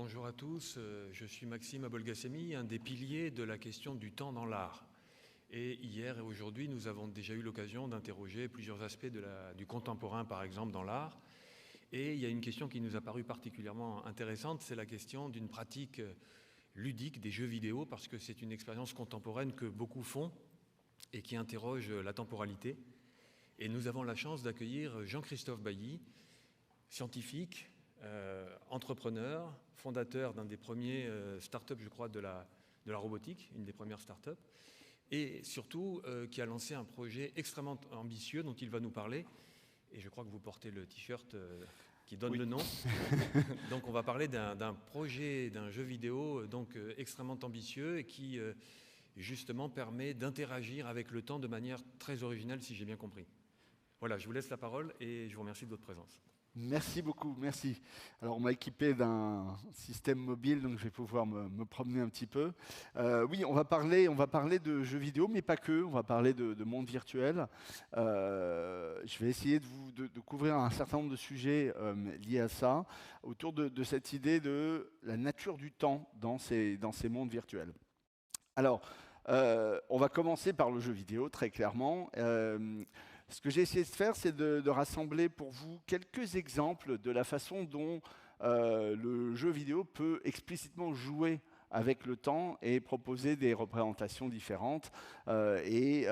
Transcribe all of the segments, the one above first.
Bonjour à tous, je suis Maxime Abolgassemi, un des piliers de la question du temps dans l'art. Et hier et aujourd'hui, nous avons déjà eu l'occasion d'interroger plusieurs aspects du contemporain, par exemple, dans l'art. Et il y a une question qui nous a paru particulièrement intéressante, c'est la question d'une pratique ludique des jeux vidéo, parce que c'est une expérience contemporaine que beaucoup font et qui interroge la temporalité. Et nous avons la chance d'accueillir Jean-Christophe Bailly, scientifique, entrepreneur, fondateur d'un des premiers startups, je crois, de la robotique, une des premières startups, et surtout qui a lancé un projet extrêmement ambitieux dont il va nous parler. Et je crois que vous portez le t-shirt qui donne le nom. Donc on va parler d'un projet, d'un jeu vidéo donc extrêmement ambitieux et qui justement permet d'interagir avec le temps de manière très originale, si j'ai bien compris. Voilà, je vous laisse la parole et je vous remercie de votre présence. Merci beaucoup, merci. Alors on m'a équipé d'un système mobile, donc je vais pouvoir me promener un petit peu. Oui, on va parler de jeux vidéo, mais pas que. On va parler de monde virtuel. Je vais essayer de couvrir un certain nombre de sujets liés à ça, autour de cette idée de la nature du temps dans ces mondes virtuels. Alors, on va commencer par le jeu vidéo, très clairement. Ce que j'ai essayé de faire, c'est de rassembler pour vous quelques exemples de la façon dont le jeu vidéo peut explicitement jouer avec le temps et proposer des représentations différentes et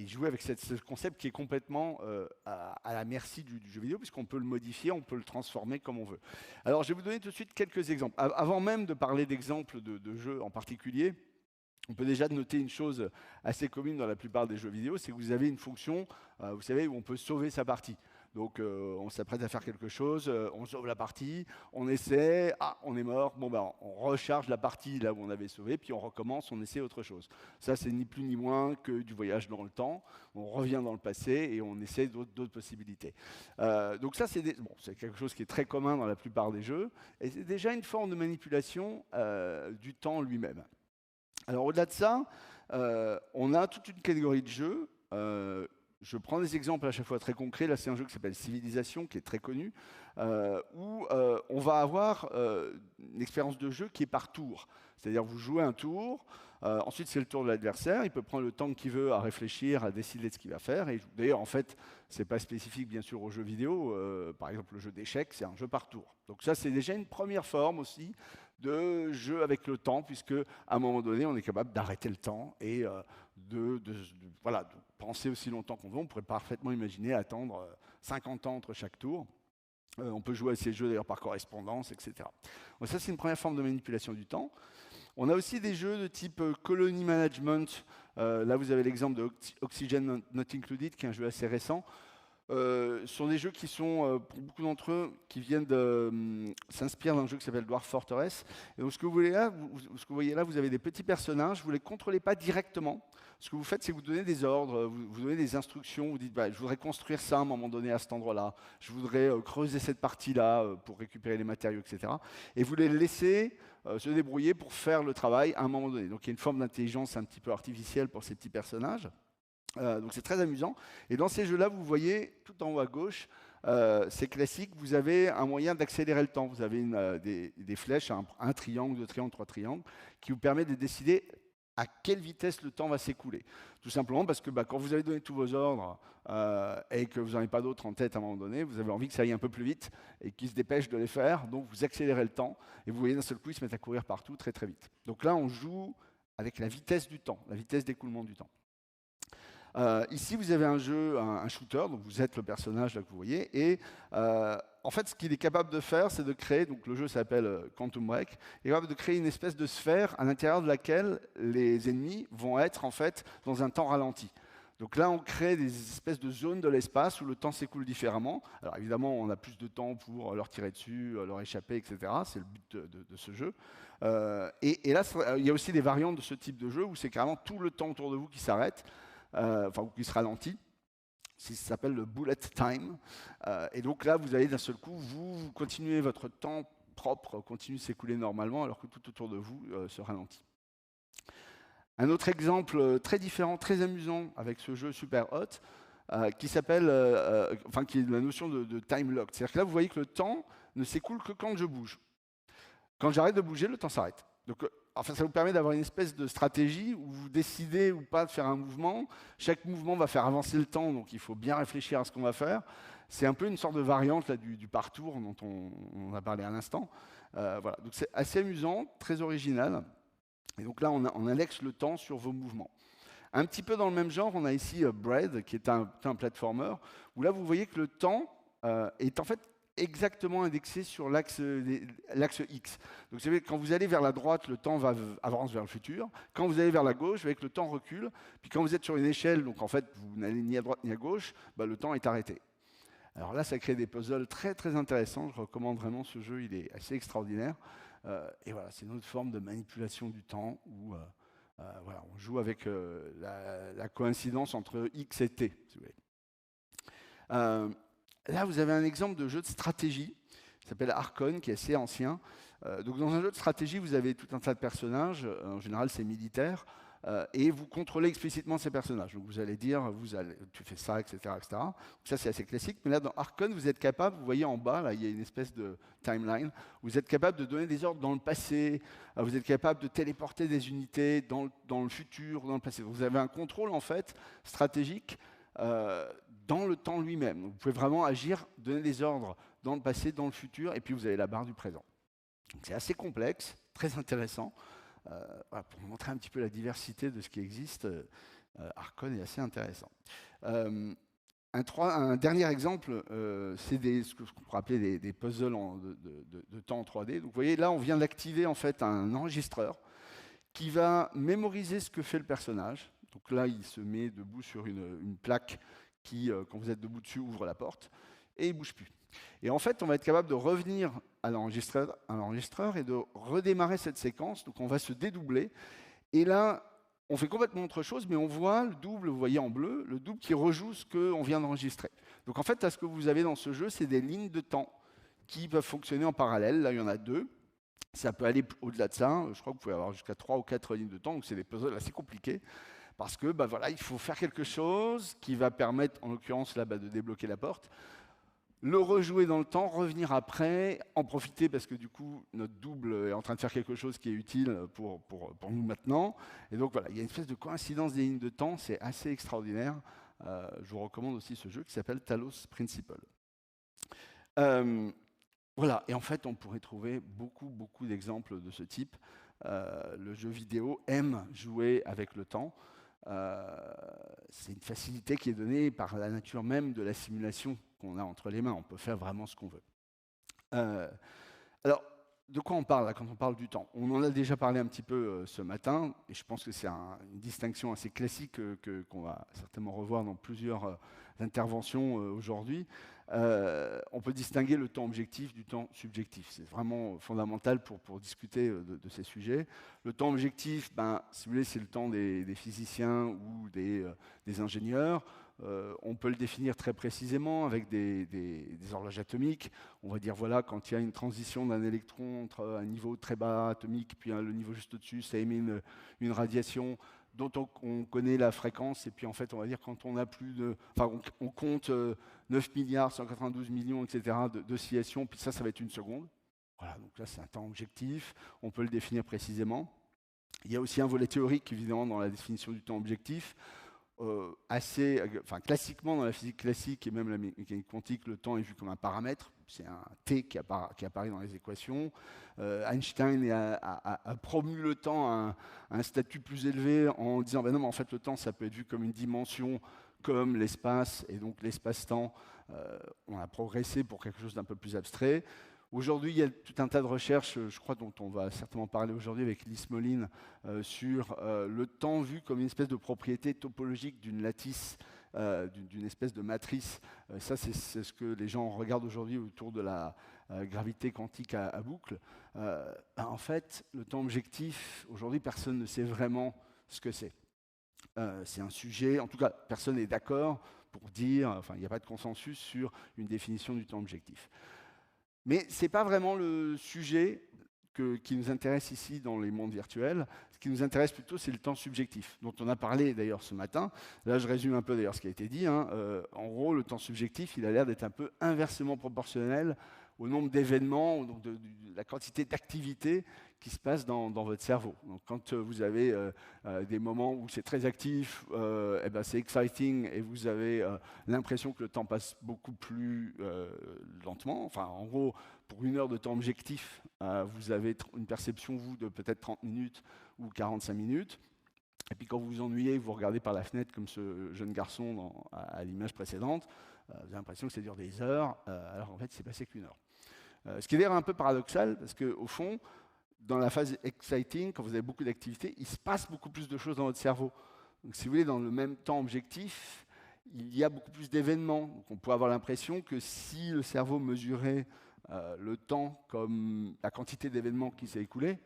jouer avec ce concept qui est complètement à la merci du jeu vidéo, puisqu'on peut le modifier, on peut le transformer comme on veut. Alors, je vais vous donner tout de suite quelques exemples. Avant même de parler d'exemples de jeux en particulier, on peut déjà noter une chose assez commune dans la plupart des jeux vidéo, c'est que vous avez une fonction, vous savez, où on peut sauver sa partie. Donc on s'apprête à faire quelque chose, on sauve la partie, on essaie, on est mort, bon ben on recharge la partie là où on avait sauvé, puis on recommence, on essaie autre chose. Ça c'est ni plus ni moins que du voyage dans le temps, on revient dans le passé et on essaie d'autres possibilités. Donc ça c'est quelque chose qui est très commun dans la plupart des jeux, et c'est déjà une forme de manipulation du temps lui-même. Alors au-delà de ça, on a toute une catégorie de jeux. Je prends des exemples à chaque fois très concrets. Là, c'est un jeu qui s'appelle Civilisation, qui est très connu, où on va avoir une expérience de jeu qui est par tour. C'est-à-dire vous jouez un tour, ensuite c'est le tour de l'adversaire, il peut prendre le temps qu'il veut à réfléchir, à décider de ce qu'il va faire. Et d'ailleurs, en fait, c'est pas spécifique bien sûr aux jeux vidéo. Par exemple, le jeu d'échecs, c'est un jeu par tour. Donc ça, c'est déjà une première forme aussi de jeu avec le temps, puisque à un moment donné, on est capable d'arrêter le temps et de penser aussi longtemps qu'on veut. On pourrait parfaitement imaginer attendre 50 ans entre chaque tour. On peut jouer à ces jeux d'ailleurs par correspondance, etc. Donc ça, c'est une première forme de manipulation du temps. On a aussi des jeux de type Colony Management. Là, vous avez l'exemple de Oxygen Not Included, qui est un jeu assez récent. Ce sont des jeux qui sont, pour beaucoup d'entre eux, qui viennent s'inspirent d'un jeu qui s'appelle Dwarf Fortress. Et donc, ce que vous voyez là, vous avez des petits personnages, vous ne les contrôlez pas directement. Ce que vous faites, c'est que vous donnez des ordres, vous donnez des instructions, vous dites bah, je voudrais construire ça à un moment donné à cet endroit-là, je voudrais creuser cette partie-là pour récupérer les matériaux, etc. Et vous les laissez se débrouiller pour faire le travail à un moment donné. Donc il y a une forme d'intelligence un petit peu artificielle pour ces petits personnages. Donc c'est très amusant. Et dans ces jeux-là, vous voyez tout en haut à gauche, c'est classique, vous avez un moyen d'accélérer le temps. Vous avez des flèches, un triangle, deux triangles, trois triangles, qui vous permet de décider à quelle vitesse le temps va s'écouler. Tout simplement parce que quand vous avez donné tous vos ordres et que vous n'en avez pas d'autres en tête à un moment donné, vous avez envie que ça aille un peu plus vite et qu'ils se dépêchent de les faire. Donc vous accélérez le temps et vous voyez d'un seul coup, ils se mettent à courir partout très très vite. Donc là, on joue avec la vitesse du temps, la vitesse d'écoulement du temps. Ici, vous avez un jeu, un shooter, donc vous êtes le personnage là que vous voyez, et en fait, ce qu'il est capable de faire, c'est de créer, donc le jeu s'appelle Quantum Break, il est capable de créer une espèce de sphère à l'intérieur de laquelle les ennemis vont être en fait dans un temps ralenti. Donc là, on crée des espèces de zones de l'espace où le temps s'écoule différemment. Alors évidemment, on a plus de temps pour leur tirer dessus, leur échapper, etc. C'est le but de ce jeu. Et là, il y a aussi des variantes de ce type de jeu où c'est carrément tout le temps autour de vous qui s'arrête. Ou qui se ralentit. Ça s'appelle le bullet time. Et donc là, vous allez d'un seul coup, vous continuez votre temps propre, continue de s'écouler normalement, alors que tout autour de vous se ralentit. Un autre exemple très différent, très amusant avec ce jeu super hot, qui s'appelle, qui est la notion de time lock. C'est-à-dire que là, vous voyez que le temps ne s'écoule que quand je bouge. Quand j'arrête de bouger, le temps s'arrête. Donc, enfin, ça vous permet d'avoir une espèce de stratégie où vous décidez ou pas de faire un mouvement. Chaque mouvement va faire avancer le temps, donc il faut bien réfléchir à ce qu'on va faire. C'est un peu une sorte de variante là, du partour dont on a parlé à l'instant. Voilà. Donc c'est assez amusant, très original. Et donc là, on indexe le temps sur vos mouvements. Un petit peu dans le même genre, on a ici Bread, qui est un platformer, où là, vous voyez que le temps est en fait exactement indexé sur l'axe X. Donc, vous savez, quand vous allez vers la droite, le temps avance vers le futur. Quand vous allez vers la gauche, vous voyez que le temps recule. Puis quand vous êtes sur une échelle, donc en fait, vous n'allez ni à droite ni à gauche, bah, le temps est arrêté. Alors là, ça crée des puzzles très très intéressants. Je recommande vraiment ce jeu, il est assez extraordinaire. Et voilà, c'est une autre forme de manipulation du temps où voilà, on joue avec la coïncidence entre X et T, si vous voulez. Là, vous avez un exemple de jeu de stratégie qui s'appelle Archon, qui est assez ancien. Donc, dans un jeu de stratégie, vous avez tout un tas de personnages. En général, c'est militaire. Et vous contrôlez explicitement ces personnages. Donc, vous allez dire, tu fais ça, etc., etc. Donc, ça, c'est assez classique. Mais là, dans Archon, vous êtes capable, vous voyez en bas, là, il y a une espèce de timeline. Vous êtes capable de donner des ordres dans le passé. Vous êtes capable de téléporter des unités dans le futur, dans le passé. Vous avez un contrôle, en fait, stratégique dans le temps lui-même. Vous pouvez vraiment agir, donner des ordres dans le passé, dans le futur, et puis vous avez la barre du présent. C'est assez complexe, très intéressant. Voilà, pour montrer un petit peu la diversité de ce qui existe, Archon est assez intéressant. Un dernier exemple, c'est ce qu'on pourrait appeler des puzzles de temps en 3D. Donc, vous voyez, là, on vient d'activer en fait un enregistreur qui va mémoriser ce que fait le personnage. Donc là, il se met debout sur une plaque qui, quand vous êtes debout dessus, ouvre la porte, et il ne bouge plus. Et en fait, on va être capable de revenir à l'enregistreur et de redémarrer cette séquence. Donc on va se dédoubler. Et là, on fait complètement autre chose, mais on voit le double, vous voyez en bleu, le double qui rejoue ce qu'on vient d'enregistrer. Donc en fait, là, ce que vous avez dans ce jeu, c'est des lignes de temps qui peuvent fonctionner en parallèle. Là, il y en a 2. Ça peut aller au-delà de ça. Je crois que vous pouvez avoir jusqu'à 3 ou 4 lignes de temps. Donc c'est des puzzles assez compliqués. Parce que voilà, il faut faire quelque chose qui va permettre, en l'occurrence, là, de débloquer la porte. Le rejouer dans le temps, revenir après, en profiter parce que du coup, notre double est en train de faire quelque chose qui est utile pour nous maintenant. Et donc voilà, il y a une espèce de coïncidence des lignes de temps, c'est assez extraordinaire. Je vous recommande aussi ce jeu qui s'appelle Talos Principle. Voilà, et en fait, on pourrait trouver beaucoup d'exemples de ce type. Le jeu vidéo aime jouer avec le temps. C'est une facilité qui est donnée par la nature même de la simulation qu'on a entre les mains. On peut faire vraiment ce qu'on veut. Alors, de quoi on parle là, quand on parle du temps? On en a déjà parlé un petit peu ce matin, et je pense que c'est une distinction assez classique qu'on va certainement revoir dans plusieurs interventions aujourd'hui. On peut distinguer le temps objectif du temps subjectif. C'est vraiment fondamental pour discuter de ces sujets. Le temps objectif, si vous voulez, c'est le temps des physiciens ou des ingénieurs. On peut le définir très précisément avec des horloges atomiques. On va dire, voilà, quand il y a une transition d'un électron entre un niveau très bas atomique puis le niveau juste au-dessus, ça émet une radiation dont on connaît la fréquence, et puis en fait, on va dire quand on a plus de... Enfin, on compte 9 milliards, 192 millions, etc. d'oscillations, puis ça va être une seconde. Voilà, donc là, c'est un temps objectif, on peut le définir précisément. Il y a aussi un volet théorique, évidemment, dans la définition du temps objectif. Classiquement, dans la physique classique et même la mécanique quantique, le temps est vu comme un paramètre. C'est un t qui apparaît dans les équations. Einstein a promu le temps à un statut plus élevé en disant non, mais en fait, le temps, ça peut être vu comme une dimension, comme l'espace, et donc l'espace-temps, on a progressé pour quelque chose d'un peu plus abstrait. Aujourd'hui, il y a tout un tas de recherches, je crois, dont on va certainement parler aujourd'hui avec Lise Moline, sur le temps vu comme une espèce de propriété topologique d'une lattice, d'une espèce de matrice. Ça, c'est ce que les gens regardent aujourd'hui autour de la gravité quantique à boucle. En fait, le temps objectif, aujourd'hui, personne ne sait vraiment ce que c'est. C'est un sujet, en tout cas, personne n'est d'accord pour dire, il n'y a pas de consensus sur une définition du temps objectif. Mais ce n'est pas vraiment le sujet qui nous intéresse ici dans les mondes virtuels. Ce qui nous intéresse plutôt, c'est le temps subjectif, dont on a parlé d'ailleurs ce matin. Là, je résume un peu d'ailleurs ce qui a été dit. En gros, le temps subjectif, il a l'air d'être un peu inversement proportionnel au nombre d'événements, donc de la quantité d'activités qui se passent dans votre cerveau. Donc, quand vous avez des moments où c'est très actif, eh ben c'est exciting et vous avez l'impression que le temps passe beaucoup plus lentement. Enfin, en gros, pour 1 heure de temps objectif, vous avez une perception, vous, de peut-être 30 minutes ou 45 minutes. Et puis quand vous vous ennuyez, vous regardez par la fenêtre comme ce jeune garçon à l'image précédente, vous avez l'impression que ça dure des heures, alors en fait, c'est passé qu'1 heure. Ce qui est d'ailleurs un peu paradoxal, parce qu'au fond, dans la phase exciting, quand vous avez beaucoup d'activités, il se passe beaucoup plus de choses dans votre cerveau. Donc si vous voulez, dans le même temps objectif, il y a beaucoup plus d'événements. Donc on pourrait avoir l'impression que si le cerveau mesurait le temps comme la quantité d'événements qui s'est écoulé,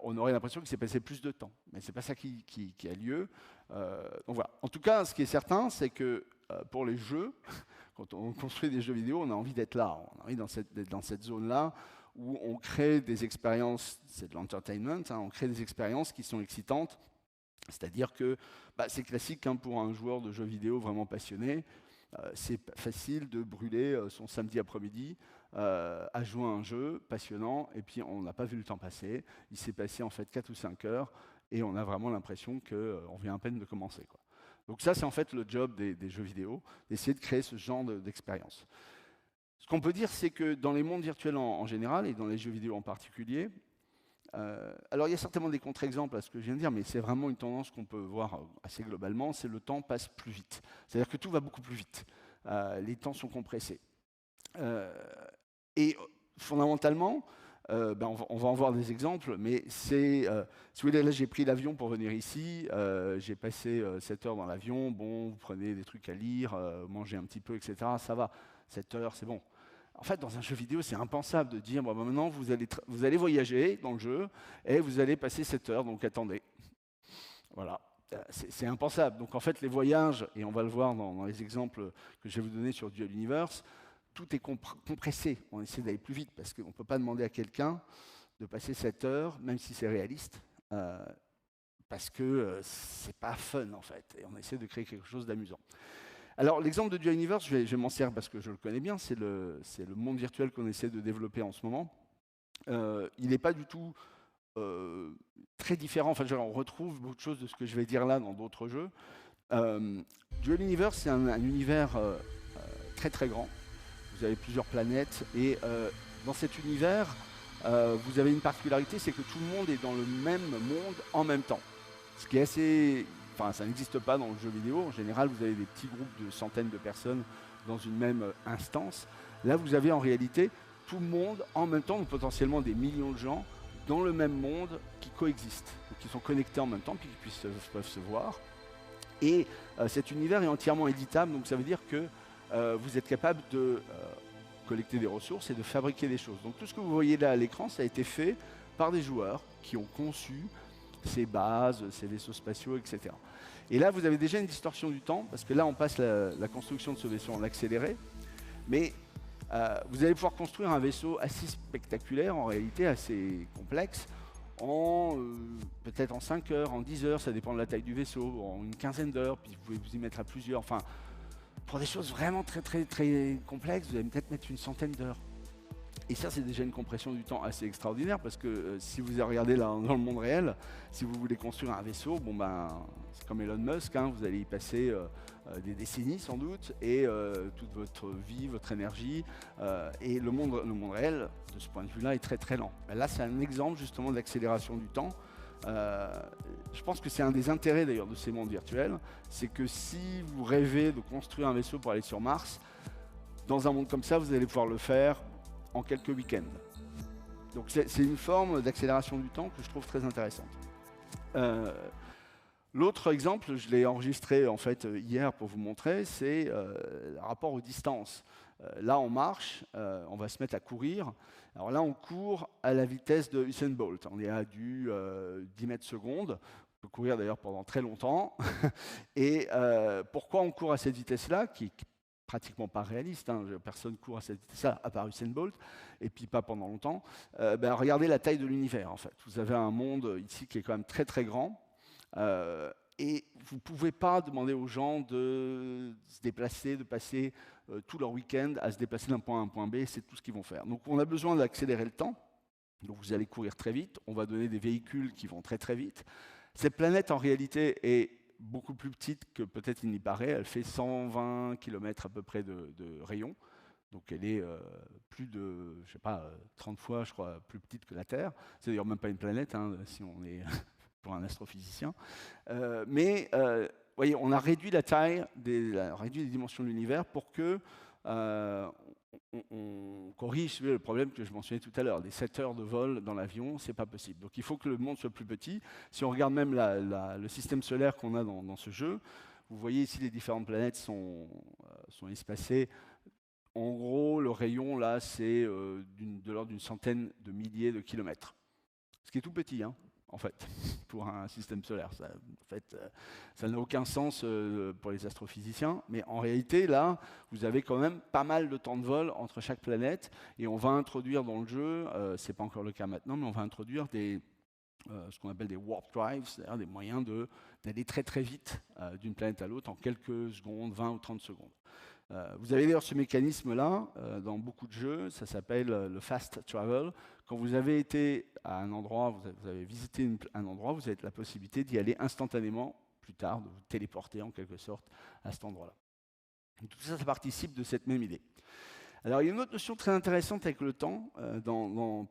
on aurait l'impression qu'il s'est passé plus de temps. Mais ce n'est pas ça qui a lieu. Donc voilà. En tout cas, ce qui est certain, c'est que pour les jeux, quand on construit des jeux vidéo, on a envie d'être là. On a envie d'être dans cette zone-là où on crée des expériences, c'est de l'entertainment, hein, on crée des expériences qui sont excitantes. C'est-à-dire que c'est classique hein, pour un joueur de jeux vidéo vraiment passionné. C'est facile de brûler son samedi après-midi à jouer à un jeu passionnant, et puis on n'a pas vu le temps passer. Il s'est passé en fait 4 ou 5 heures, et on a vraiment l'impression qu'on vient à peine de commencer, quoi. Donc ça, c'est en fait le job des jeux vidéo, d'essayer de créer ce genre d'expérience. Ce qu'on peut dire, c'est que dans les mondes virtuels en général, et dans les jeux vidéo en particulier, alors il y a certainement des contre-exemples à ce que je viens de dire, mais c'est vraiment une tendance qu'on peut voir assez globalement, c'est le temps passe plus vite. C'est-à-dire que tout va beaucoup plus vite. Les temps sont compressés. Et fondamentalement, on va en voir des exemples, mais c'est, si vous voulez, là j'ai pris l'avion pour venir ici, j'ai passé 7 heures dans l'avion, bon, vous prenez des trucs à lire, mangez un petit peu, etc., ça va, 7 heures, c'est bon. En fait, dans un jeu vidéo, c'est impensable de dire, maintenant, vous allez voyager dans le jeu, et vous allez passer 7 heures, donc attendez. Voilà, c'est impensable. Donc en fait, les voyages, et on va le voir dans les exemples que je vais vous donner sur Dual Universe, tout est compressé. On essaie d'aller plus vite, parce qu'on ne peut pas demander à quelqu'un de passer 7 heures, même si c'est réaliste, parce que c'est pas fun, en fait, et on essaie de créer quelque chose d'amusant. Alors, l'exemple de Dual Universe, je vais m'en servir parce que je le connais bien, c'est le monde virtuel qu'on essaie de développer en ce moment. Il n'est pas du tout très différent, enfin, on retrouve beaucoup de choses de ce que je vais dire là dans d'autres jeux. Dual Universe, c'est un univers très très grand. Vous avez plusieurs planètes, et dans cet univers, vous avez une particularité, c'est que tout le monde est dans le même monde en même temps. Ce qui est assez... Enfin, ça n'existe pas dans le jeu vidéo. En général, vous avez des petits groupes de centaines de personnes dans une même instance. Là, vous avez en réalité tout le monde en même temps, donc potentiellement des millions de gens, dans le même monde qui coexistent, donc qui sont connectés en même temps, puis qui peuvent se voir. Et cet univers est entièrement éditable, donc ça veut dire que vous êtes capable de collecter des ressources et de fabriquer des choses. Donc tout ce que vous voyez là à l'écran, ça a été fait par des joueurs qui ont conçu ces bases, ces vaisseaux spatiaux, etc. Et là, vous avez déjà une distorsion du temps, parce que là, on passe la construction de ce vaisseau en accéléré, mais vous allez pouvoir construire un vaisseau assez spectaculaire, en réalité assez complexe, peut-être en 5 heures, en 10 heures, ça dépend de la taille du vaisseau, en une quinzaine d'heures, puis vous pouvez vous y mettre à plusieurs. Enfin, pour des choses vraiment très, très, très complexes, vous allez peut-être mettre une centaine d'heures. Et ça, c'est déjà une compression du temps assez extraordinaire, parce que si vous regardez là, dans le monde réel, si vous voulez construire un vaisseau, c'est comme Elon Musk, hein, vous allez y passer des décennies sans doute, et toute votre vie, votre énergie, et le monde réel, de ce point de vue-là, est très très lent. Mais là, c'est un exemple justement d'accélération du temps. Je pense que c'est un des intérêts d'ailleurs de ces mondes virtuels, c'est que si vous rêvez de construire un vaisseau pour aller sur Mars, dans un monde comme ça, vous allez pouvoir le faire en quelques week-ends. Donc c'est une forme d'accélération du temps que je trouve très intéressante. L'autre exemple, je l'ai enregistré en fait hier pour vous montrer, c'est le rapport aux distances. Là, on marche, on va se mettre à courir. Alors là, on court à la vitesse de Usain Bolt. On est à du 10 mètres secondes. On peut courir d'ailleurs pendant très longtemps. Et pourquoi on court à cette vitesse-là, qui est pratiquement pas réaliste, hein, personne court à cette vitesse-là, à part Usain Bolt, et puis pas pendant longtemps. Regardez la taille de l'univers, en fait. Vous avez un monde ici qui est quand même très très grand. Et vous ne pouvez pas demander aux gens de se déplacer, de passer tout leur week-end à se déplacer d'un point A à un point B, c'est tout ce qu'ils vont faire. Donc on a besoin d'accélérer le temps, donc vous allez courir très vite, on va donner des véhicules qui vont très très vite. Cette planète en réalité est beaucoup plus petite que peut-être il n'y paraît, elle fait 120 km à peu près de rayon, donc elle est plus de, je sais pas, 30 fois je crois plus petite que la Terre, c'est d'ailleurs même pas une planète hein, si on est pour un astrophysicien, voyez, on a réduit la taille, réduit les dimensions de l'univers pour que on corrige le problème que je mentionnais tout à l'heure. Les 7 heures de vol dans l'avion, c'est pas possible. Donc il faut que le monde soit plus petit. Si on regarde même le système solaire qu'on a dans ce jeu, vous voyez ici les différentes planètes sont espacées. En gros, le rayon là, c'est de l'ordre d'une centaine de milliers de kilomètres. Ce qui est tout petit, hein, en fait, pour un système solaire. Ça, en fait, ça n'a aucun sens pour les astrophysiciens, mais en réalité, là, vous avez quand même pas mal de temps de vol entre chaque planète, et on va introduire dans le jeu, c'est pas encore le cas maintenant, mais on va introduire ce qu'on appelle des warp drives, c'est-à-dire des moyens d'aller très très vite d'une planète à l'autre en quelques secondes, 20 ou 30 secondes. Vous avez d'ailleurs ce mécanisme-là dans beaucoup de jeux, ça s'appelle le fast travel. Quand vous avez été à un endroit, vous avez visité un endroit, vous avez la possibilité d'y aller instantanément plus tard, de vous téléporter en quelque sorte à cet endroit-là. Tout ça, ça participe de cette même idée. Alors il y a une autre notion très intéressante avec le temps,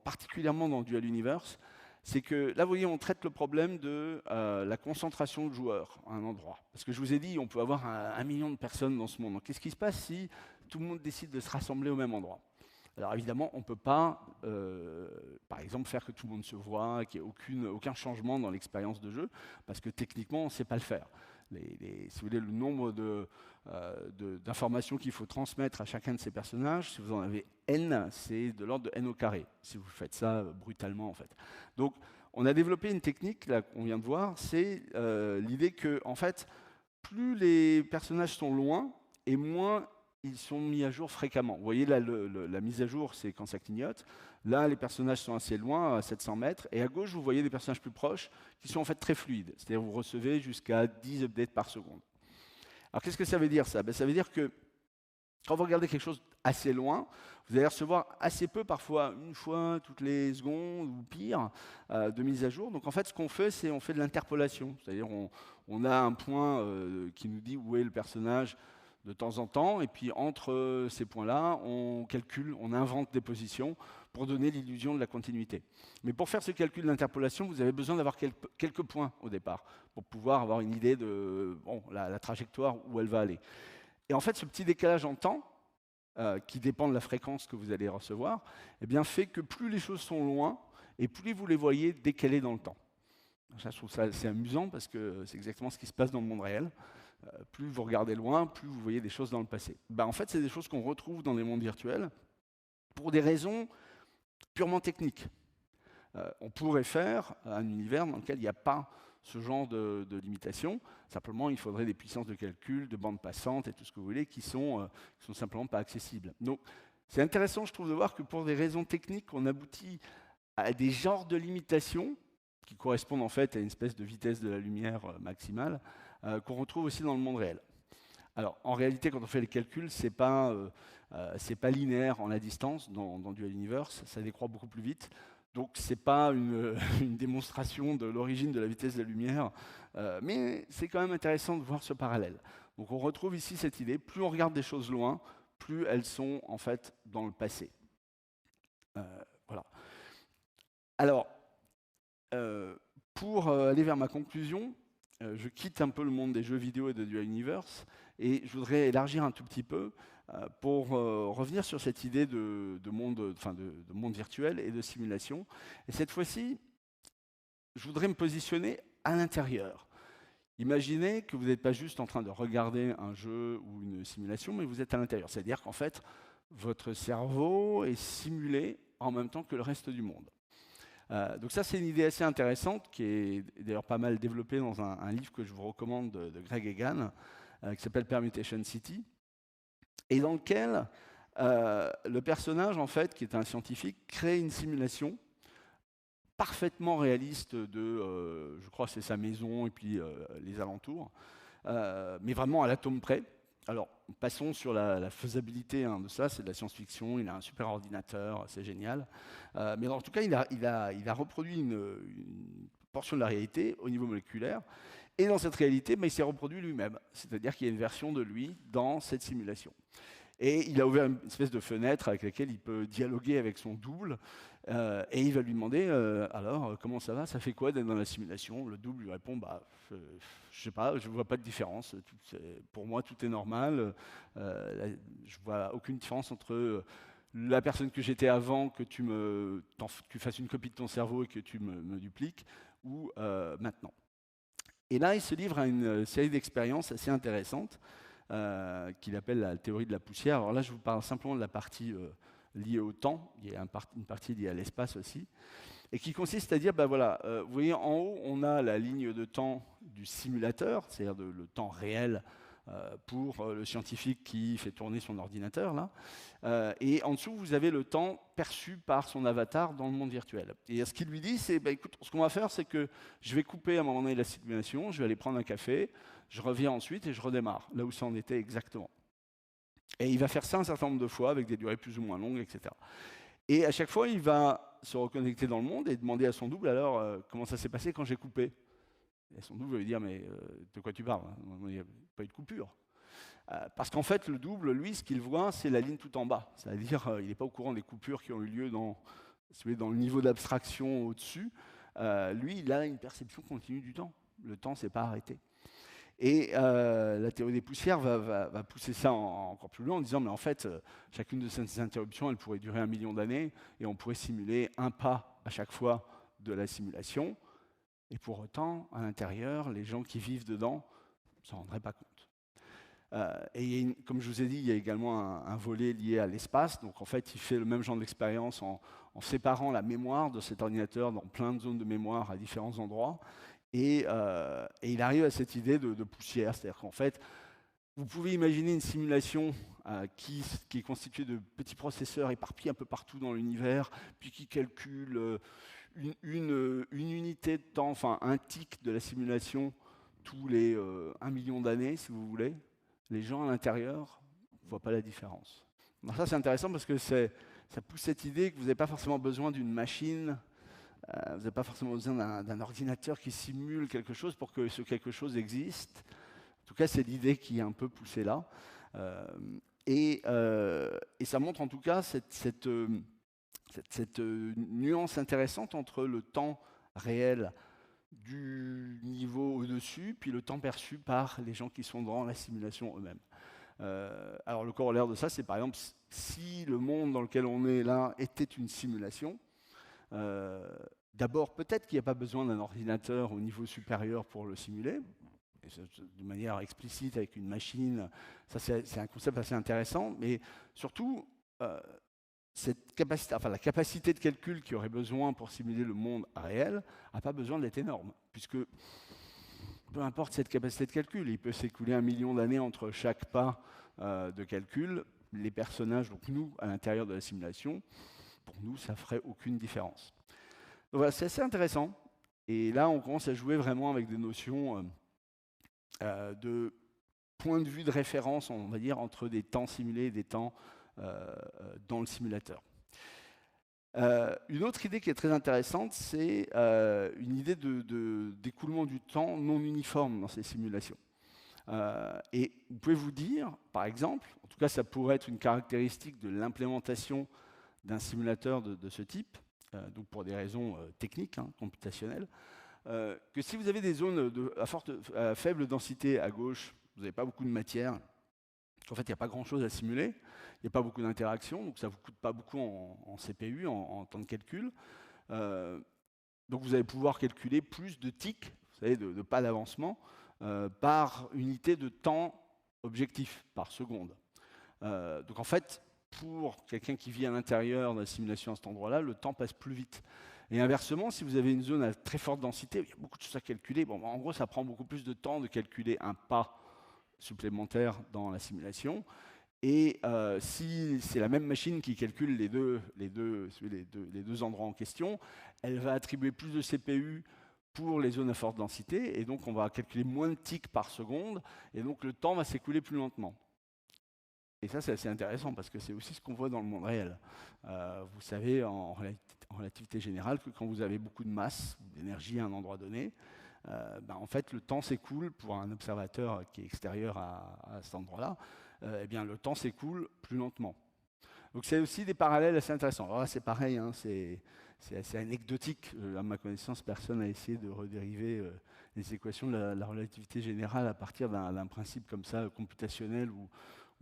particulièrement dans Dual Universe, c'est que là, vous voyez, on traite le problème de la concentration de joueurs à un endroit. Parce que je vous ai dit, on peut avoir 1 million de personnes dans ce monde. Donc, qu'est-ce qui se passe si tout le monde décide de se rassembler au même endroit? Alors, évidemment, on ne peut pas, par exemple, faire que tout le monde se voit, qu'il n'y ait aucun changement dans l'expérience de jeu, parce que techniquement, on ne sait pas le faire. Si vous voulez, le nombre d'informations qu'il faut transmettre à chacun de ces personnages, si vous en avez n, c'est de l'ordre de n au carré, si vous faites ça brutalement en fait. Donc on a développé une technique, là qu'on vient de voir, c'est l'idée que en fait, plus les personnages sont loin, et moins ils sont mis à jour fréquemment. Vous voyez là, la mise à jour, c'est quand ça clignote. Là, les personnages sont assez loin, à 700 mètres. Et à gauche, vous voyez des personnages plus proches, qui sont en fait très fluides. C'est-à-dire vous recevez jusqu'à 10 updates par seconde. Alors qu'est-ce que ça veut dire ça? Ça veut dire que quand vous regardez quelque chose assez loin, vous allez recevoir assez peu, parfois une fois toutes les secondes ou pire, de mise à jour. Donc en fait, ce qu'on fait, c'est on fait de l'interpolation. C'est-à-dire on a un point qui nous dit où est le personnage de temps en temps, et puis entre ces points-là, on calcule, on invente des positions pour donner l'illusion de la continuité. Mais pour faire ce calcul d'interpolation, vous avez besoin d'avoir quelques points au départ, pour pouvoir avoir une idée de la trajectoire où elle va aller. Et en fait, ce petit décalage en temps, qui dépend de la fréquence que vous allez recevoir, eh bien, fait que plus les choses sont loin, et plus vous les voyez décalées dans le temps. Ça, je trouve ça assez amusant, parce que c'est exactement ce qui se passe dans le monde réel. Plus vous regardez loin, plus vous voyez des choses dans le passé. En fait, c'est des choses qu'on retrouve dans les mondes virtuels pour des raisons purement techniques. On pourrait faire un univers dans lequel il n'y a pas ce genre de limitation. Simplement, il faudrait des puissances de calcul, de bandes passantes et tout ce que vous voulez qui sont simplement pas accessibles. Donc, c'est intéressant, je trouve, de voir que pour des raisons techniques, on aboutit à des genres de limitations qui correspondent en fait à une espèce de vitesse de la lumière maximale, qu'on retrouve aussi dans le monde réel. Alors, en réalité, quand on fait les calculs, c'est pas linéaire en la distance dans Dual Universe, ça décroît beaucoup plus vite. Donc, ce n'est pas une démonstration de l'origine de la vitesse de la lumière, mais c'est quand même intéressant de voir ce parallèle. Donc, on retrouve ici cette idée, plus on regarde des choses loin, plus elles sont en fait dans le passé. Voilà. Alors, pour aller vers ma conclusion, je quitte un peu le monde des jeux vidéo et de Dual Universe, et je voudrais élargir un tout petit peu pour revenir sur cette idée de monde virtuel et de simulation. Et cette fois-ci, je voudrais me positionner à l'intérieur. Imaginez que vous n'êtes pas juste en train de regarder un jeu ou une simulation, mais vous êtes à l'intérieur. C'est-à-dire qu'en fait, votre cerveau est simulé en même temps que le reste du monde. Donc ça, c'est une idée assez intéressante, qui est d'ailleurs pas mal développée dans un livre que je vous recommande de Greg Egan, qui s'appelle Permutation City, et dans lequel le personnage, en fait, qui est un scientifique, crée une simulation parfaitement réaliste de, je crois que c'est sa maison et puis les alentours, mais vraiment à l'atome près. Alors, passons sur la faisabilité de ça, c'est de la science-fiction, il a un super ordinateur, c'est génial. Mais en tout cas, il a reproduit une portion de la réalité au niveau moléculaire, et dans cette réalité, il s'est reproduit lui-même, c'est-à-dire qu'il y a une version de lui dans cette simulation. Et il a ouvert une espèce de fenêtre avec laquelle il peut dialoguer avec son double, et il va lui demander alors comment ça va, ça fait quoi d'être dans la simulation? Le double lui répond je sais pas, je vois pas de différence. Pour moi tout est normal. Je vois aucune différence entre la personne que j'étais avant, que tu fasses une copie de ton cerveau et que tu me dupliques, ou maintenant. Et là, il se livre à une série d'expériences assez intéressantes qu'il appelle la théorie de la poussière. Alors là, je vous parle simplement de la partie liée au temps. Il y a une partie liée à l'espace aussi, et qui consiste à dire, vous voyez en haut, on a la ligne de temps du simulateur, c'est-à-dire le temps réel pour le scientifique qui fait tourner son ordinateur, là. Et en dessous, vous avez le temps perçu par son avatar dans le monde virtuel. Et ce qu'il lui dit, c'est, écoute, ce qu'on va faire, c'est que je vais couper à un moment donné la simulation, je vais aller prendre un café, je reviens ensuite et je redémarre, là où ça en était exactement. Et il va faire ça un certain nombre de fois, avec des durées plus ou moins longues, etc. Et à chaque fois, il va se reconnecter dans le monde et demander à son double, alors, comment ça s'est passé quand j'ai coupé? Et son double va lui dire, mais de quoi tu parles? Il n'y a pas eu de coupure. Parce qu'en fait, le double, lui, ce qu'il voit, c'est la ligne tout en bas. C'est-à-dire, il n'est pas au courant des coupures qui ont eu lieu dans le niveau d'abstraction au-dessus. Lui, il a une perception continue du temps. Le temps ne s'est pas arrêté. Et la théorie des poussières va pousser ça encore plus loin en disant, mais en fait, chacune de ces interruptions, elle pourrait durer 1 million d'années, et on pourrait simuler un pas à chaque fois de la simulation. Et pour autant, à l'intérieur, les gens qui vivent dedans ne s'en rendraient pas compte. Et comme je vous ai dit, il y a également un volet lié à l'espace. Donc en fait, il fait le même genre d'expérience en séparant la mémoire de cet ordinateur dans plein de zones de mémoire à différents endroits. Et il arrive à cette idée de poussière. C'est-à-dire qu'en fait, vous pouvez imaginer une simulation qui est constituée de petits processeurs éparpillés un peu partout dans l'univers, puis qui calculent une unité de temps, enfin un tic de la simulation tous les 1 million d'années, si vous voulez. Les gens à l'intérieur ne voient pas la différence. Alors ça, c'est intéressant parce que ça pousse cette idée que vous n'avez pas forcément besoin d'une machine, vous n'avez pas forcément besoin d'un ordinateur qui simule quelque chose pour que ce quelque chose existe. En tout cas, c'est l'idée qui est un peu poussée là. Et ça montre en tout cas cette nuance intéressante entre le temps réel du niveau au-dessus, puis le temps perçu par les gens qui sont dans la simulation eux-mêmes. Alors le corollaire de ça, c'est par exemple, si le monde dans lequel on est là était une simulation, d'abord peut-être qu'il n'y a pas besoin d'un ordinateur au niveau supérieur pour le simuler, de manière explicite avec une machine, ça c'est un concept assez intéressant, mais surtout, cette capacité, la capacité de calcul qu'il aurait besoin pour simuler le monde réel n'a pas besoin d'être énorme, puisque peu importe cette capacité de calcul, il peut s'écouler 1 million d'années entre chaque pas de calcul. Les personnages, donc nous, à l'intérieur de la simulation, pour nous, ça ne ferait aucune différence. Donc voilà, c'est assez intéressant. Et là, on commence à jouer vraiment avec des notions de point de vue de référence, on va dire, entre des temps simulés et des temps dans le simulateur. Une autre idée qui est très intéressante, c'est une idée d'écoulement du temps non uniforme dans ces simulations. Et vous pouvez vous dire, par exemple, en tout cas ça pourrait être une caractéristique de l'implémentation d'un simulateur de ce type, donc pour des raisons techniques, computationnelles, que si vous avez des zones à faible densité à gauche, vous n'avez pas beaucoup de matière, en fait, il n'y a pas grand-chose à simuler, il n'y a pas beaucoup d'interactions, donc ça ne vous coûte pas beaucoup en CPU, en temps de calcul. Donc vous allez pouvoir calculer plus de tics, vous savez, de pas d'avancement, par unité de temps objectif, par seconde. Donc en fait, pour quelqu'un qui vit à l'intérieur de la simulation à cet endroit-là, le temps passe plus vite. Et inversement, si vous avez une zone à très forte densité, il y a beaucoup de choses à calculer. Bon, en gros, ça prend beaucoup plus de temps de calculer un pas supplémentaire dans la simulation. Et si c'est la même machine qui calcule les deux endroits en question, elle va attribuer plus de CPU pour les zones à forte densité, et donc on va calculer moins de tics par seconde, et donc le temps va s'écouler plus lentement. Et ça, c'est assez intéressant parce que c'est aussi ce qu'on voit dans le monde réel. Vous savez, en relativité générale, que quand vous avez beaucoup de masse, d'énergie à un endroit donné, en fait, le temps s'écoule pour un observateur qui est extérieur à cet endroit-là. Eh bien, le temps s'écoule plus lentement. Donc, c'est aussi des parallèles assez intéressants. Alors là, c'est pareil, hein, c'est assez anecdotique. À ma connaissance, personne n'a essayé de redériver les équations de la relativité générale à partir d'un principe comme ça, computationnel, où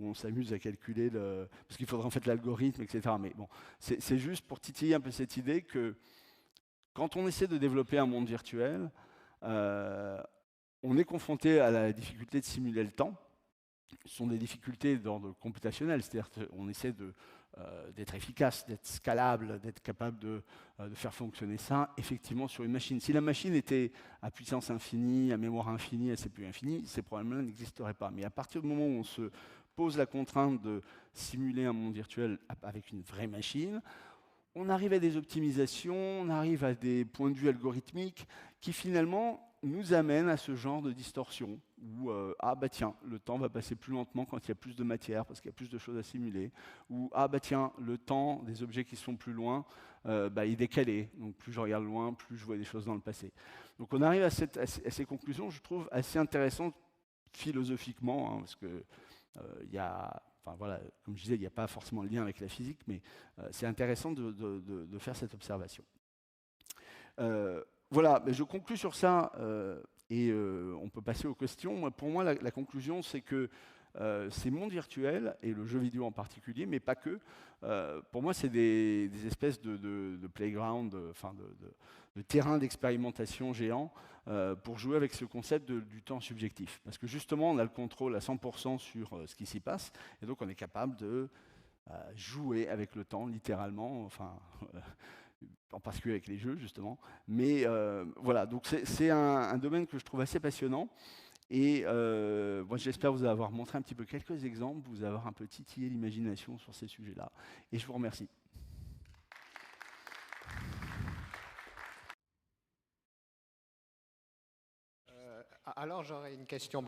on s'amuse à calculer, parce qu'il faudrait en fait l'algorithme, etc. Mais bon, c'est juste pour titiller un peu cette idée que quand on essaie de développer un monde virtuel, on est confronté à la difficulté de simuler le temps. Ce sont des difficultés d'ordre computationnel, c'est-à-dire qu'on essaie d'être efficace, d'être scalable, d'être capable de faire fonctionner ça effectivement sur une machine. Si la machine était à puissance infinie, à mémoire infinie, à CPU infinie, ces problèmes-là n'existeraient pas. Mais à partir du moment où on se pose la contrainte de simuler un monde virtuel avec une vraie machine, on arrive à des optimisations, on arrive à des points de vue algorithmiques qui finalement nous amènent à ce genre de distorsion où ah bah tiens, le temps va passer plus lentement quand il y a plus de matière parce qu'il y a plus de choses à simuler, ou ah bah tiens, le temps des objets qui sont plus loin, il est décalé, donc plus je regarde loin, plus je vois des choses dans le passé. Donc on arrive à ces conclusions, je trouve assez intéressantes philosophiquement, hein, parce que il y a... Enfin, voilà, comme je disais, il n'y a pas forcément de lien avec la physique, mais c'est intéressant de faire cette observation. Voilà, mais je conclus sur ça et on peut passer aux questions. Pour moi, la conclusion, c'est que ces mondes virtuels, et le jeu vidéo en particulier, mais pas que, pour moi, c'est des espèces de playground, de terrain d'expérimentation géant pour jouer avec ce concept du temps subjectif. Parce que justement, on a le contrôle à 100% sur ce qui s'y passe, et donc on est capable de jouer avec le temps, littéralement, enfin, en particulier avec les jeux, justement. Mais voilà, donc c'est un domaine que je trouve assez passionnant. Et moi, j'espère vous avoir montré un petit peu quelques exemples, vous avoir un peu titillé l'imagination sur ces sujets-là. Et je vous remercie. Alors j'aurais une question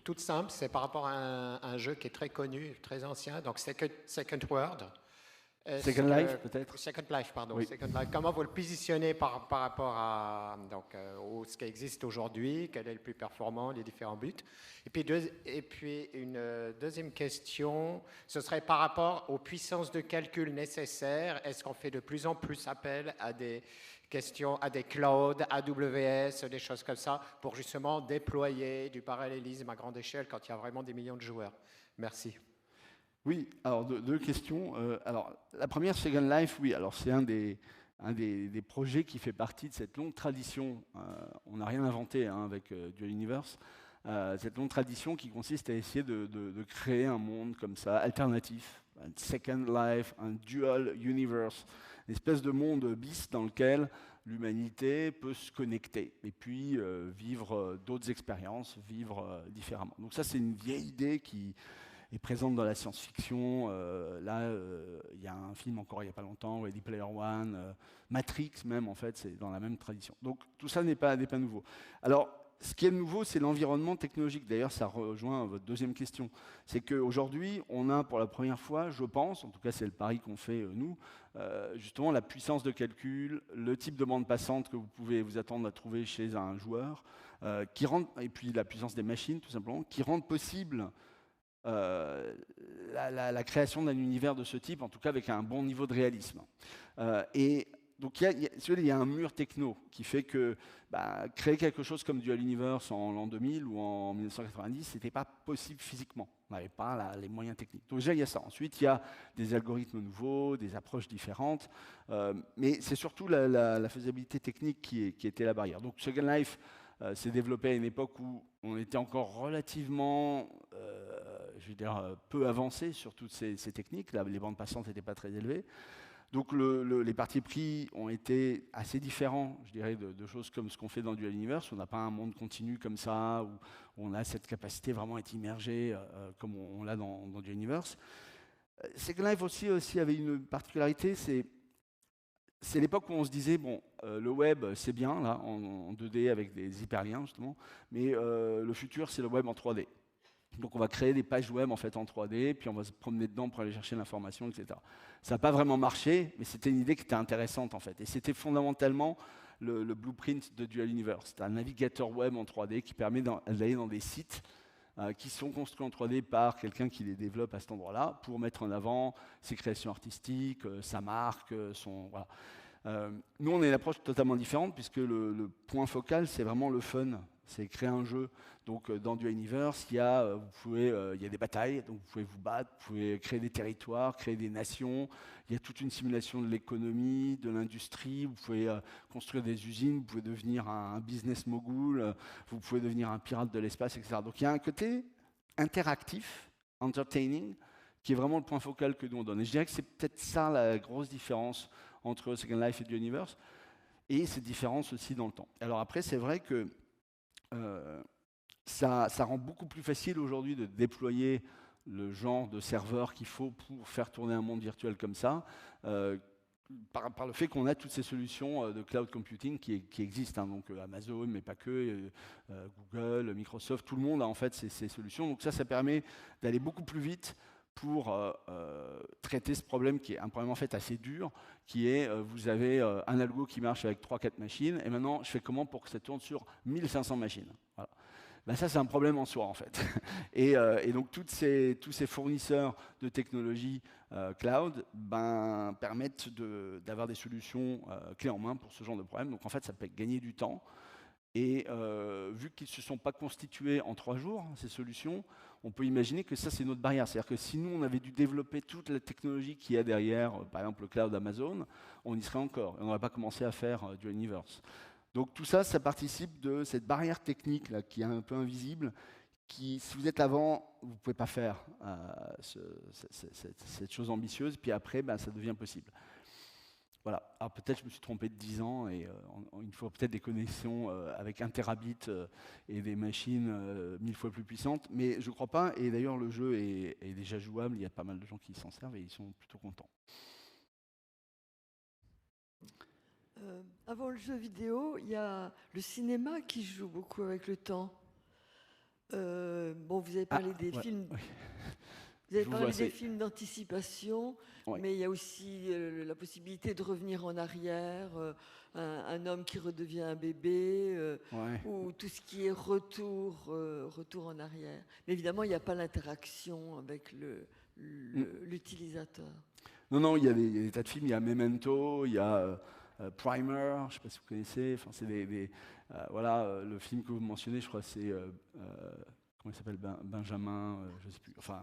toute simple, c'est par rapport à un jeu qui est très connu, très ancien, donc Second World. Second Life, peut-être. Second Life, pardon. Oui. Second Life. Comment vous le positionnez par rapport à ce qui existe aujourd'hui? Quel est le plus performant, les différents buts? Et puis une deuxième question, ce serait par rapport aux puissances de calcul nécessaires. Est-ce qu'on fait de plus en plus appel à des questions, à des clouds, AWS, des choses comme ça, pour justement déployer du parallélisme à grande échelle quand il y a vraiment des millions de joueurs? Merci. Oui, alors deux questions. Alors, la première, Second Life, oui, alors c'est un des projets qui fait partie de cette longue tradition. On n'a rien inventé avec Dual Universe. Cette longue tradition qui consiste à essayer de créer un monde comme ça, alternatif, un Second Life, un Dual Universe, une espèce de monde bis dans lequel l'humanité peut se connecter et puis vivre d'autres expériences, vivre différemment. Donc ça, c'est une vieille idée qui est présente dans la science-fiction. Il y a un film encore il n'y a pas longtemps, Ready Player One, Matrix même, en fait, c'est dans la même tradition. Donc tout ça n'est pas nouveau. Alors, ce qui est nouveau, c'est l'environnement technologique. D'ailleurs, ça rejoint votre deuxième question. C'est qu'aujourd'hui, on a pour la première fois, je pense, en tout cas c'est le pari qu'on fait nous, justement la puissance de calcul, le type de bande passante que vous pouvez vous attendre à trouver chez un joueur, et puis la puissance des machines, tout simplement, qui rendent possible la création d'un univers de ce type, en tout cas avec un bon niveau de réalisme. Et donc il y a un mur techno qui fait que créer quelque chose comme Dual Universe en l'an 2000 ou en 1990, ce n'était pas possible physiquement. On n'avait pas les moyens techniques. Donc déjà, il y a ça. Ensuite, il y a des algorithmes nouveaux, des approches différentes, mais c'est surtout la faisabilité technique qui était la barrière. Donc Second Life s'est développé à une époque où on était encore relativement peu avancé sur toutes ces techniques. Là, les bandes passantes n'étaient pas très élevées. Donc les partis pris ont été assez différents, je dirais, de choses comme ce qu'on fait dans Dual Universe. On n'a pas un monde continu comme ça, où on a cette capacité vraiment à être immergé comme on l'a dans Dual Universe. Second Life aussi avait une particularité, c'est l'époque où on se disait, bon, le web, c'est bien, là, en 2D avec des hyperliens, justement, mais le futur, c'est le web en 3D. Donc on va créer des pages web en fait en 3D, puis on va se promener dedans pour aller chercher l'information, etc. Ça n'a pas vraiment marché, mais c'était une idée qui était intéressante en fait. Et c'était fondamentalement le blueprint de Dual Universe. C'est un navigateur web en 3D qui permet d'aller dans des sites qui sont construits en 3D par quelqu'un qui les développe à cet endroit-là pour mettre en avant ses créations artistiques, sa marque, son... Voilà. Nous, on a une approche totalement différente puisque le point focal, c'est vraiment le fun. C'est créer un jeu. Donc, dans Dual Universe, il y a des batailles, donc vous pouvez vous battre, vous pouvez créer des territoires, créer des nations. Il y a toute une simulation de l'économie, de l'industrie. Vous pouvez construire des usines, vous pouvez devenir un business mogul, vous pouvez devenir un pirate de l'espace, etc. Donc, il y a un côté interactif, entertaining, qui est vraiment le point focal que nous on donne. Et je dirais que c'est peut-être ça la grosse différence entre Second Life et Dual Universe, et cette différence aussi dans le temps. Alors après, c'est vrai que ça rend beaucoup plus facile aujourd'hui de déployer le genre de serveur qu'il faut pour faire tourner un monde virtuel comme ça, par le fait qu'on a toutes ces solutions de cloud computing qui existent, hein, donc Amazon, mais pas que, Google, Microsoft, tout le monde a en fait ces solutions. Donc ça permet d'aller beaucoup plus vite pour traiter ce problème qui est un problème en fait assez dur, qui est vous avez un algo qui marche avec 3-4 machines, et maintenant je fais comment pour que ça tourne sur 1500 machines. Voilà. Ben ça c'est un problème en soi en fait. Et donc tous ces fournisseurs de technologies cloud permettent d'avoir des solutions clés en main pour ce genre de problème. Donc en fait ça peut gagner du temps. Et vu qu'ils ne se sont pas constitués en 3 jours, ces solutions, on peut imaginer que ça, c'est notre barrière. C'est-à-dire que si nous, on avait dû développer toute la technologie qu'il y a derrière, par exemple le cloud Amazon, on y serait encore. Et on n'aurait pas commencé à faire du Universe. Donc tout ça, ça participe de cette barrière technique là, qui est un peu invisible, qui, si vous êtes avant, vous ne pouvez pas faire cette chose ambitieuse, puis après, ça devient possible. Voilà. Alors peut-être je me suis trompé de 10 ans et il faut peut-être des connexions avec 1 terabit et des machines 1000 fois plus puissantes, mais je ne crois pas. Et d'ailleurs le jeu est déjà jouable, il y a pas mal de gens qui s'en servent et ils sont plutôt contents. Avant le jeu vidéo, il y a le cinéma qui joue beaucoup avec le temps. Bon, vous avez parlé des films. Oui. Vous avez parlé des films d'anticipation, mais il y a aussi la possibilité de revenir en arrière, un homme qui redevient un bébé, ou tout ce qui est retour en arrière. Mais évidemment, il n'y a pas l'interaction avec l'utilisateur. Non, il y a des tas de films. Il y a Memento, il y a Primer, je ne sais pas si vous connaissez. Enfin, c'est le film que vous mentionnez, je crois, c'est comment il s'appelle, Benjamin, je ne sais plus. Enfin,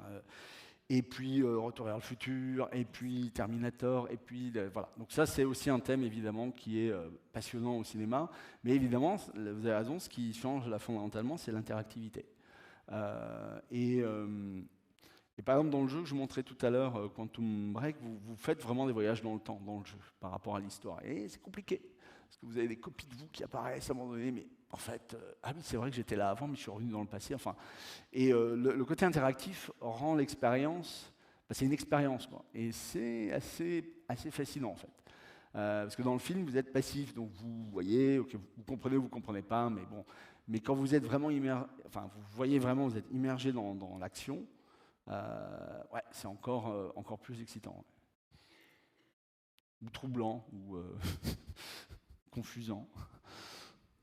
et puis Retour vers le futur, et puis Terminator, et puis voilà. Donc ça, c'est aussi un thème évidemment qui est passionnant au cinéma. Mais évidemment, vous avez raison, ce qui change là fondamentalement, c'est l'interactivité. Et par exemple, dans le jeu que je montrais tout à l'heure, Quantum Break, vous faites vraiment des voyages dans le temps, dans le jeu, par rapport à l'histoire. Et c'est compliqué, parce que vous avez des copies de vous qui apparaissent à un moment donné, mais en fait, ah oui, c'est vrai que j'étais là avant, mais je suis revenu dans le passé. Enfin, et le côté interactif rend l'expérience, c'est une expérience, quoi. Et c'est assez fascinant, en fait. Parce que dans le film, vous êtes passif, donc vous voyez, okay, vous comprenez ou vous ne comprenez pas, mais bon. Mais quand vous êtes vraiment vous voyez vraiment, vous êtes immergé dans l'action, c'est encore plus excitant. Ou troublant, ou confusant.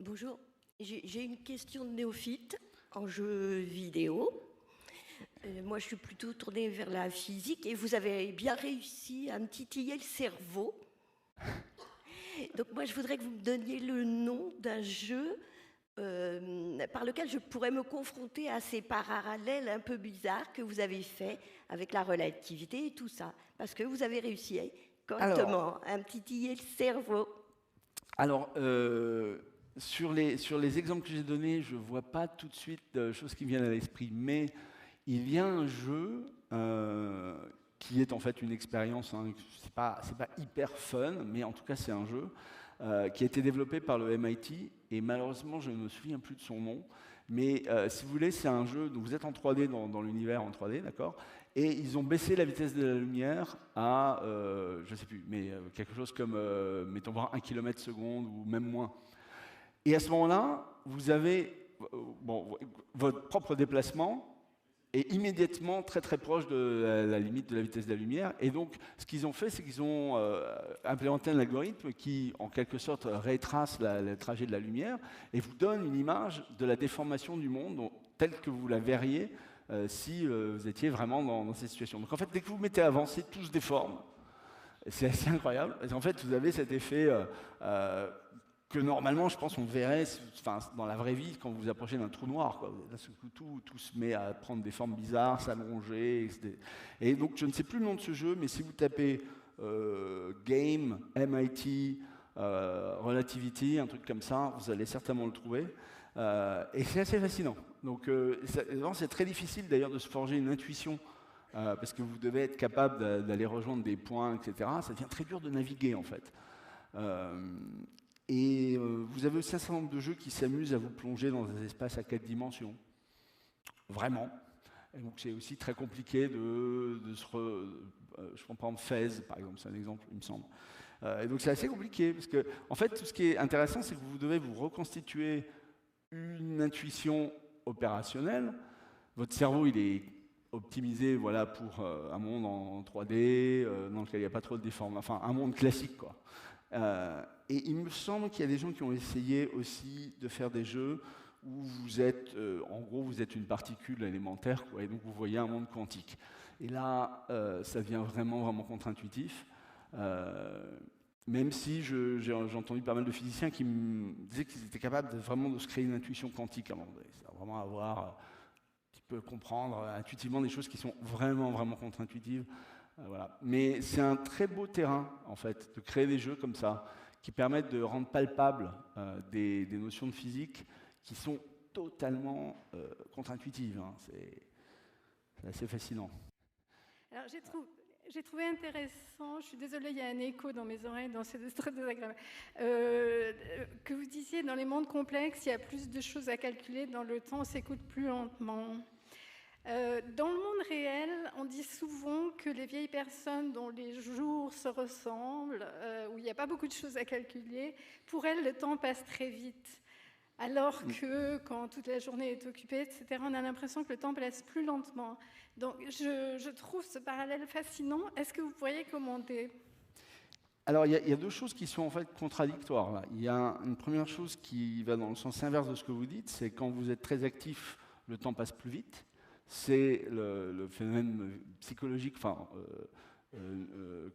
Bonjour, j'ai une question de néophyte en jeu vidéo. Moi, je suis plutôt tournée vers la physique et vous avez bien réussi à me titiller le cerveau. Donc moi, je voudrais que vous me donniez le nom d'un jeu par lequel je pourrais me confronter à ces parallèles un peu bizarres que vous avez fait avec la relativité et tout ça. Parce que vous avez réussi correctement à me titiller le cerveau. Alors, sur les exemples que j'ai donnés, je ne vois pas tout de suite de choses qui me viennent à l'esprit, mais il y a un jeu qui est en fait une expérience, hein, c'est pas hyper fun, mais en tout cas c'est un jeu qui a été développé par le MIT, et malheureusement je ne me souviens plus de son nom, mais si vous voulez, c'est un jeu, donc vous êtes en 3D dans l'univers en 3D, d'accord, et ils ont baissé la vitesse de la lumière à, je ne sais plus, mais quelque chose comme, mettons voir 1 km/s ou même moins. Et à ce moment-là, vous avez votre propre déplacement est immédiatement très très proche de la limite de la vitesse de la lumière. Et donc, ce qu'ils ont fait, c'est qu'ils ont implémenté un algorithme qui, en quelque sorte, retrace le trajet de la lumière et vous donne une image de la déformation du monde telle que vous la verriez si vous étiez vraiment dans cette situation. Donc en fait, dès que vous mettez avancé, tout se déforme. C'est assez incroyable. Et en fait, vous avez cet effet que normalement, je pense, on verrait dans la vraie vie quand vous vous approchez d'un trou noir, quoi. Là, tout se met à prendre des formes bizarres, s'allonger. Et donc, je ne sais plus le nom de ce jeu, mais si vous tapez Game, MIT, Relativity, un truc comme ça, vous allez certainement le trouver. Et c'est assez fascinant. Donc, c'est très difficile d'ailleurs de se forger une intuition, parce que vous devez être capable d'aller rejoindre des points, etc. Ça devient très dur de naviguer, en fait. Vous avez aussi un certain nombre de jeux qui s'amusent à vous plonger dans des espaces à 4 dimensions. Vraiment. Et donc c'est aussi très compliqué je prends par exemple Fez, par exemple, c'est un exemple, il me semble. Et donc c'est assez compliqué, parce que, en fait, tout ce qui est intéressant, c'est que vous devez vous reconstituer une intuition opérationnelle. Votre cerveau, il est optimisé, voilà, pour un monde en 3D, dans lequel il n'y a pas trop de déformation, enfin un monde classique, quoi. Et il me semble qu'il y a des gens qui ont essayé aussi de faire des jeux où vous êtes, en gros, vous êtes une particule élémentaire, quoi, et donc vous voyez un monde quantique. Et là, ça devient vraiment, vraiment contre-intuitif. Même si j'ai entendu pas mal de physiciens qui me disaient qu'ils étaient capables vraiment de se créer une intuition quantique à un moment donné. C'est vraiment avoir, qui peut comprendre intuitivement des choses qui sont vraiment, vraiment contre-intuitives. Voilà. Mais c'est un très beau terrain, en fait, de créer des jeux comme ça, qui permettent de rendre palpables des notions de physique qui sont totalement contre-intuitives. Hein. C'est assez fascinant. Alors, j'ai trouvé intéressant, je suis désolée, il y a un écho dans mes oreilles, donc c'est très désagréable, que vous disiez, dans les mondes complexes, il y a plus de choses à calculer, dans le temps, on s'écoute plus lentement. Dans le monde réel, on dit souvent que les vieilles personnes dont les jours se ressemblent, où il n'y a pas beaucoup de choses à calculer, pour elles, le temps passe très vite. Alors que quand toute la journée est occupée, etc., on a l'impression que le temps passe plus lentement. Donc je trouve ce parallèle fascinant. Est-ce que vous pourriez commenter ? Alors, il y a deux choses qui sont en fait contradictoires, là. Il y a une première chose qui va dans le sens inverse de ce que vous dites, c'est quand vous êtes très actif, le temps passe plus vite. C'est le phénomène psychologique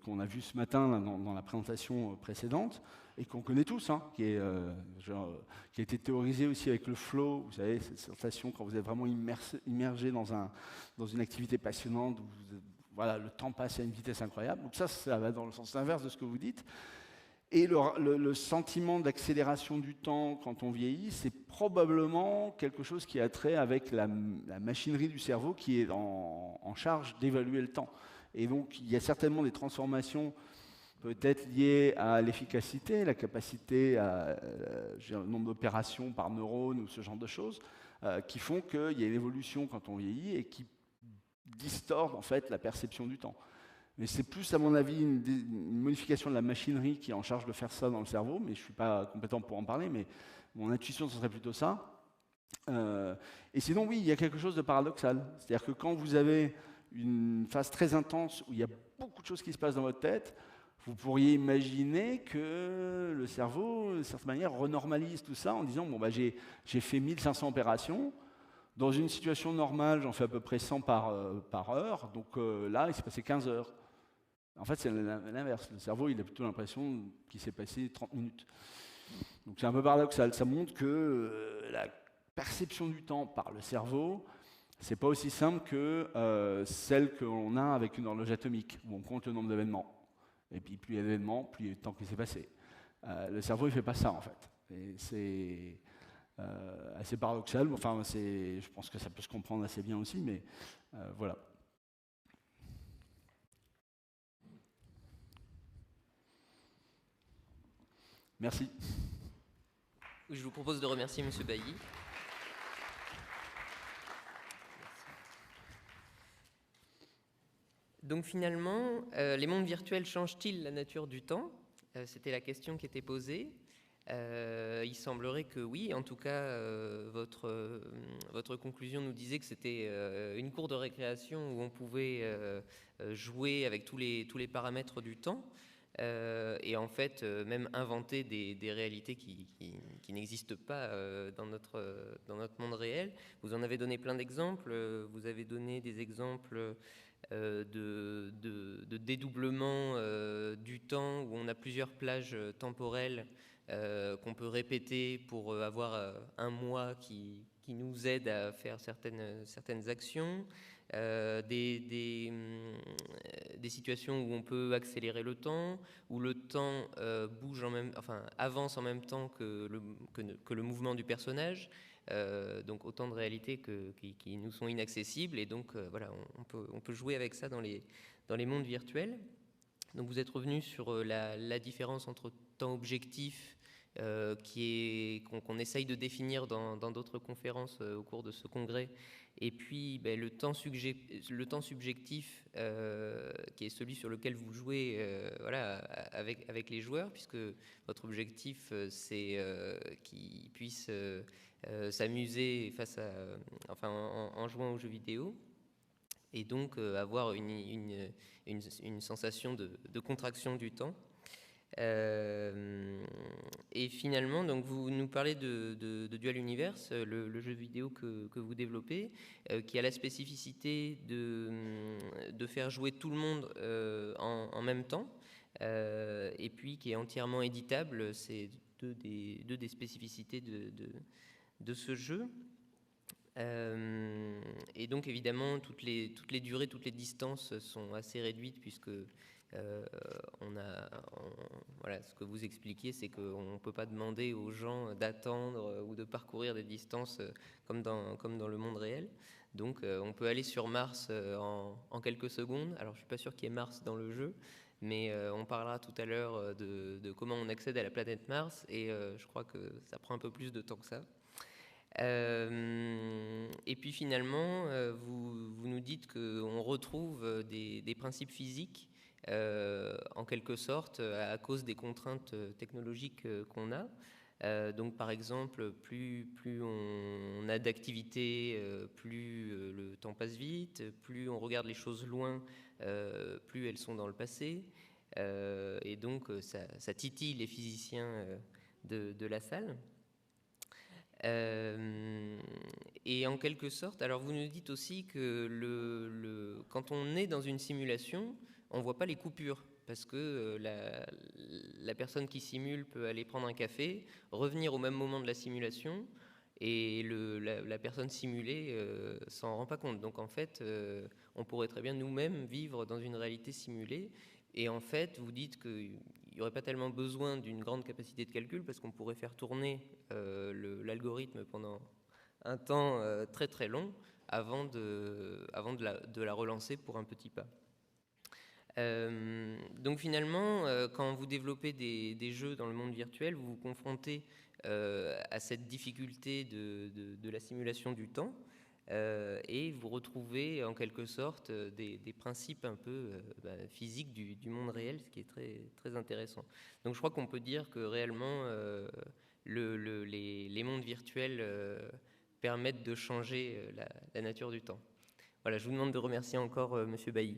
qu'on a vu ce matin là, dans la présentation précédente et qu'on connaît tous, hein, qui a été théorisé aussi avec le flow, vous savez, cette sensation quand vous êtes vraiment immergé dans une activité passionnante, où voilà, le temps passe à une vitesse incroyable. Donc ça va dans le sens inverse de ce que vous dites. Et le sentiment d'accélération du temps quand on vieillit, c'est probablement quelque chose qui a trait avec la machinerie du cerveau qui est en charge d'évaluer le temps. Et donc, il y a certainement des transformations peut-être liées à l'efficacité, la capacité à un nombre d'opérations par neurone ou ce genre de choses, qui font qu'il y a une évolution quand on vieillit et qui distordent en fait la perception du temps. Mais c'est plus, à mon avis, une modification de la machinerie qui est en charge de faire ça dans le cerveau, mais je ne suis pas compétent pour en parler, mais mon intuition, ce serait plutôt ça. Et sinon, oui, il y a quelque chose de paradoxal. C'est-à-dire que quand vous avez une phase très intense où il y a beaucoup de choses qui se passent dans votre tête, vous pourriez imaginer que le cerveau, de certaine manière, renormalise tout ça en disant, bon, bah, j'ai fait 1500 opérations, dans une situation normale, j'en fais à peu près 100 par heure, donc là, il s'est passé 15 heures. En fait, c'est l'inverse. Le cerveau, il a plutôt l'impression qu'il s'est passé 30 minutes. Donc c'est un peu paradoxal. Ça montre que la perception du temps par le cerveau, c'est pas aussi simple que celle que l'on a avec une horloge atomique, où on compte le nombre d'événements. Et puis plus il y a d'événements, plus il y a de temps qui s'est passé. Le cerveau, il fait pas ça, en fait. Et c'est assez paradoxal. Enfin, je pense que ça peut se comprendre assez bien aussi, mais voilà. Merci. Je vous propose de remercier M. Bailly. Donc finalement, les mondes virtuels changent-ils la nature du temps ? C'était la question qui était posée. Il semblerait que oui. En tout cas, votre conclusion nous disait que c'était une cour de récréation où on pouvait jouer avec tous les paramètres du temps. Et en fait, même inventer des réalités qui n'existent pas dans notre monde réel. Vous en avez donné plein d'exemples. Vous avez donné des exemples de dédoublement du temps, où on a plusieurs plages temporelles qu'on peut répéter pour avoir un mois qui nous aide à faire certaines actions. Des situations où on peut accélérer le temps, où le temps avance en même temps que le mouvement du personnage. Donc autant de réalités qui nous sont inaccessibles, et donc voilà, on peut jouer avec ça dans les mondes virtuels. Donc vous êtes revenu sur la différence entre temps objectif, qu'on essaye de définir dans d'autres conférences au cours de ce congrès, et puis le temps subjectif, qui est celui sur lequel vous jouez avec les joueurs, puisque votre objectif c'est qu'ils puissent s'amuser en jouant aux jeux vidéo, et donc avoir une sensation de contraction du temps. Et finalement, donc vous nous parlez de Dual Universe, le jeu vidéo que vous développez, qui a la spécificité de faire jouer tout le monde en même temps, et puis qui est entièrement éditable. C'est deux des spécificités de ce jeu. Et donc évidemment, toutes les durées, toutes les distances sont assez réduites, puisque ce que vous expliquiez, c'est qu'on ne peut pas demander aux gens d'attendre ou de parcourir des distances comme dans le monde réel. Donc on peut aller sur Mars en quelques secondes. Alors je ne suis pas sûr qu'il y ait Mars dans le jeu, mais on parlera tout à l'heure de comment on accède à la planète Mars, et je crois que ça prend un peu plus de temps que ça. Et puis finalement, vous nous dites qu'on retrouve des principes physiques en quelque sorte à cause des contraintes technologiques qu'on a. Donc par exemple, plus on a d'activités, plus le temps passe vite, plus on regarde les choses loin, plus elles sont dans le passé, et donc ça titille les physiciens de la salle. Et en quelque sorte, alors vous nous dites aussi que quand on est dans une simulation, on ne voit pas les coupures, parce que la personne qui simule peut aller prendre un café, revenir au même moment de la simulation, et la personne simulée s'en rend pas compte. Donc en fait, on pourrait très bien nous-mêmes vivre dans une réalité simulée. Et en fait, vous dites qu'il n'y aurait pas tellement besoin d'une grande capacité de calcul, parce qu'on pourrait faire tourner l'algorithme pendant un temps très très long avant de la relancer pour un petit pas. Donc finalement, quand vous développez des jeux dans le monde virtuel, vous vous confrontez à cette difficulté de la simulation du temps, et vous retrouvez en quelque sorte des principes un peu physiques du monde réel, ce qui est très, très intéressant. Donc je crois qu'on peut dire que réellement les mondes virtuels permettent de changer la nature du temps. Voilà, je vous demande de remercier encore Monsieur Bailly.